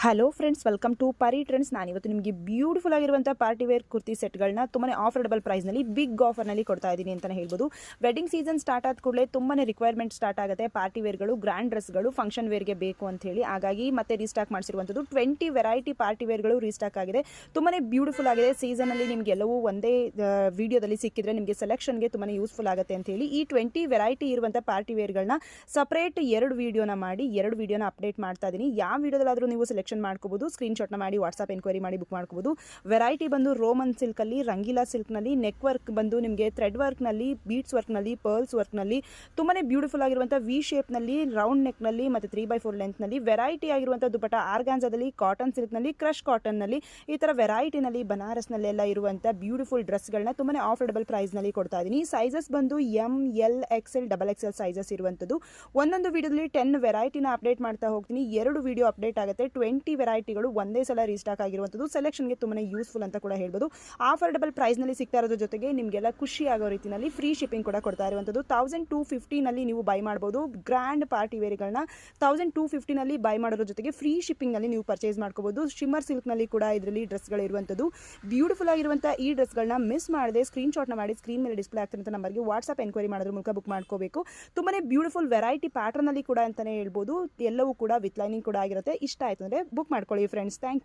Hello friends, welcome to ಪರಿ trends. ನಾನಿವತ್ತು ನಿಮಗೆ ಬ್ಯೂಟಿಫುಲ್ ಆಗಿರುವಂಥ ಪಾರ್ಟಿ ವೇರ್ ಕುರ್ತಿ ಸೆಟ್ಗಳನ್ನ ತುಂಬಾ ಆಫರ್ಡಬಲ್ ಪ್ರೈಸ್ನಲ್ಲಿ ಬಿಗ್ ಆಫರ್ನಲ್ಲಿ ಕೊಡ್ತಾ ಇದ್ದೀನಿ ಅಂತಲೇ ಹೇಳ್ಬೋದು. ವೆಡ್ಡಿಂಗ್ ಸೀಸನ್ ಸ್ಟಾರ್ಟ್ ಆದ ಕೂಡಲೇ ತುಂಬಾ ರಿಕ್ವೈರ್ಮೆಂಟ್ ಸ್ಟಾರ್ಟ್ ಆಗುತ್ತೆ. ಪಾರ್ಟಿ ವೇರ್ಗಳು, ಗ್ರ್ಯಾಂಡ್ ಡ್ರೆಸ್ಗಳು, ಫಂಕ್ಷನ್ ವೇರ್ಗೆ ಬೇಕು ಅಂತ ಹೇಳಿ. ಹಾಗಾಗಿ ಮತ್ತೆ ರೀಸ್ಟಾಕ್ ಮಾಡಿಸಿರುವಂಥದ್ದು 20 ವೆರೈಟಿ ಪಾರ್ಟಿ ವೇರ್ಗಳು ರೀಸ್ಟಾಕ್ ಆಗಿದೆ. ತುಂಬಾ ಬ್ಯೂಟಿಫುಲ್ ಆಗಿದೆ. ಸೀಸನಲ್ಲಿ ನಿಮಗೆ ಎಲ್ಲವೂ ಒಂದೇ ವಿಡಿಯೋದಲ್ಲಿ ಸಿಕ್ಕಿದ್ರೆ ನಿಮಗೆ ಸೆಲೆಕ್ಷನ್ಗೆ ತುಂಬಾ ಯೂಸ್ಫುಲ್ ಆಗುತ್ತೆ ಅಂತ ಹೇಳಿ ಈ 20 ವೆರೈಟಿ ಇರುವಂಥ ಪಾರ್ಟಿ ವೇರ್ಗಳನ್ನ ಸಪ್ರೇಟ್ 2 ವಿಡಿಯೋನ ಮಾಡಿ 2 ವಿಡಿಯೋನ ಅಪ್ಡೇಟ್ ಮಾಡ್ತಾ ಇದ್ದೀನಿ. ಯಾವ ವಿಡಿಯೋದಲ್ಲಾದರೂ ನೀವು ಸೆಲೆಕ್ಷನ್ ಮಾಡ್ಕೋಬಹುದು. ಸ್ಕ್ರೀನ್ಶಾಟ್ನ ಮಾಡಿ ವಾಟ್ಸ್ಆಪ್ ಎನ್ಕ್ವೈರಿ ಮಾಡಿ ಬುಕ್ ಮಾಡ್ಕೋಬಹುದು. ವೆರೈಟಿ ಬಂದು ರೋಮನ್ ಸಿಲ್ಕಲ್ಲಿ, ರಂಗೀಲಾ ಸಿಲ್ಕ್ನಲ್ಲಿ, ನೆಕ್ ವರ್ಕ್ ಬಂದು ನಿಮಗೆ ಥ್ರೆಡ್ ವರ್ಕ್ನಲ್ಲಿ, ಬೀಡ್ಸ್ ವರ್ಕ್ನಲ್ಲಿ, ಪರ್ಲ್ಸ್ ವರ್ಕ್ನಲ್ಲಿ, ತುಂಬಾ ಬ್ಯೂಟಿಫುಲ್ ಆಗಿರುವಂಥ ವಿ ಶೇಪ್ನಲ್ಲಿ, ರೌಂಡ್ ನೆಕ್ನಲ್ಲಿ ಮತ್ತು 3x4 ಲೆಂತ್ನಲ್ಲಿ, ವೆರೈಟಿ ಆಗಿರುವಂಥ ದುಪಟ್ಟ ಆರ್ಗಾನ್ಜಾದಲ್ಲಿ, ಕಾಟನ್ ಸಿಲ್ಕ್ನಲ್ಲಿ, ಕ್ರಶ್ ಕಾಟನ್ನಲ್ಲಿ, ಈ ಥರ ವೆರೈಟಿನಲ್ಲಿ, ಬನಾರಸ್ನಲ್ಲೆಲ್ಲ ಇರುವಂಥ ಬ್ಯೂಟಿಫುಲ್ ಡ್ರೆಸ್ಗಳನ್ನ ತುಂಬಾ ಆಫರ್ಡಬಲ್ ಪ್ರೈಸ್ನಲ್ಲಿ ಕೊಡ್ತಾ ಇದ್ದೀನಿ. ಸೈಜಸ್ ಬಂದು M, L, XL, XXL sizes ಇರುವಂಥದ್ದು. ಒಂದೊಂದು ವಿಡಿಯೋದಲ್ಲಿ 10 ವೆರೈಟಿನ ಅಪ್ಡೇಟ್ ಮಾಡ್ತಾ ಹೋಗ್ತೀನಿ. 2 ವಿಡಿಯೋ ಅಪ್ಡೇಟ್ ಆಗುತ್ತೆ. 20 ವೆರೈಟಿಗಳು ಒಂದೇ ಸಲ ರೀಸ್ಟಾಕ್ ಆಗಿರುವಂಥದ್ದು. ಸೆಲೆಕ್ಷನ್ಗೆ ತುಂಬಾ ಯೂಸ್ಫುಲ್ ಅಂತ ಕೂಡ ಹೇಳ್ಬೋದು. ಆಫರ್ಡಬಲ್ ಪ್ರೈಸ್ನಲ್ಲಿ ಸಿಗ್ತಾ ಇರೋದ್ರ ಜೊತೆಗೆ ನಿಮಗೆಲ್ಲ ಖುಷಿ ಆಗೋ ರೀತಿಯಲ್ಲಿ ಫ್ರೀ ಶಿಪ್ಪಿಂಗ್ ಕೂಡ ಕೊಡ್ತಾ ಇರುವಂಥದ್ದು. 1250ನಲ್ಲಿ ನೀವು ಬೈ ಮಾಡ್ಬೋದು. ಗ್ರ್ಯಾಂಡ್ ಪಾರ್ಟಿ ವೇರ್ಗಳನ್ನ 1250ನಲ್ಲಿ ಬೈ ಮಾಡೋದ್ರ ಜೊತೆಗೆ ಫ್ರೀ ಶಿಪ್ಪಿಂಗ್ನಲ್ಲಿ ನೀವು ಪರ್ಚೇಸ್ ಮಾಡ್ಕೋಬೋದು. ಶಿಮ್ಮರ್ ಸಿಲ್ಕ್ನಲ್ಲಿ ಕೂಡ ಇದರಲ್ಲಿ ಡ್ರೆಸ್ಗಳು ಇರುವಂಥದ್ದು. ಬ್ಯೂಟಿಫುಲ್ ಆಗಿರುವಂಥ ಈ ಡ್ರೆಸ್ಗಳನ್ನ ಮಿಸ್ ಮಾಡದೆ ಸ್ಕ್ರೀನ್ಶಾಟ್ನ ಮಾಡಿ ಸ್ಕ್ರೀನ್ ಮೇಲೆ ಡಿಸ್ಪ್ಲೇ ಆಗ್ತಿರೋಂಥ ನಂಬರ್ಗೆ ವಾಟ್ಸ್ಆಪ್ ಎನ್ಕ್ವೈರಿ ಮಾಡೋದ್ರ ಮೂಲಕ ಬುಕ್ ಮಾಡ್ಕೋಬೇಕು. ತುಂಬಾ ಬ್ಯೂಟಿಫುಲ್ ವೆರೈಟಿ ಪ್ಯಾಟರ್ನಲ್ಲಿ ಕೂಡ ಅಂತಲೇ ಹೇಳ್ಬೋದು. ಎಲ್ಲವೂ ಕೂಡ ವಿತ್ ಲೈನಿಂಗ್ ಕೂಡ ಆಗಿರುತ್ತೆ. ಇಷ್ಟ ಆಯಿತು ಅಂದರೆ ಬುಕ್ ಮಾಡ್ಕೊಳ್ಳಿ ಫ್ರೆಂಡ್ಸ್. Thank you.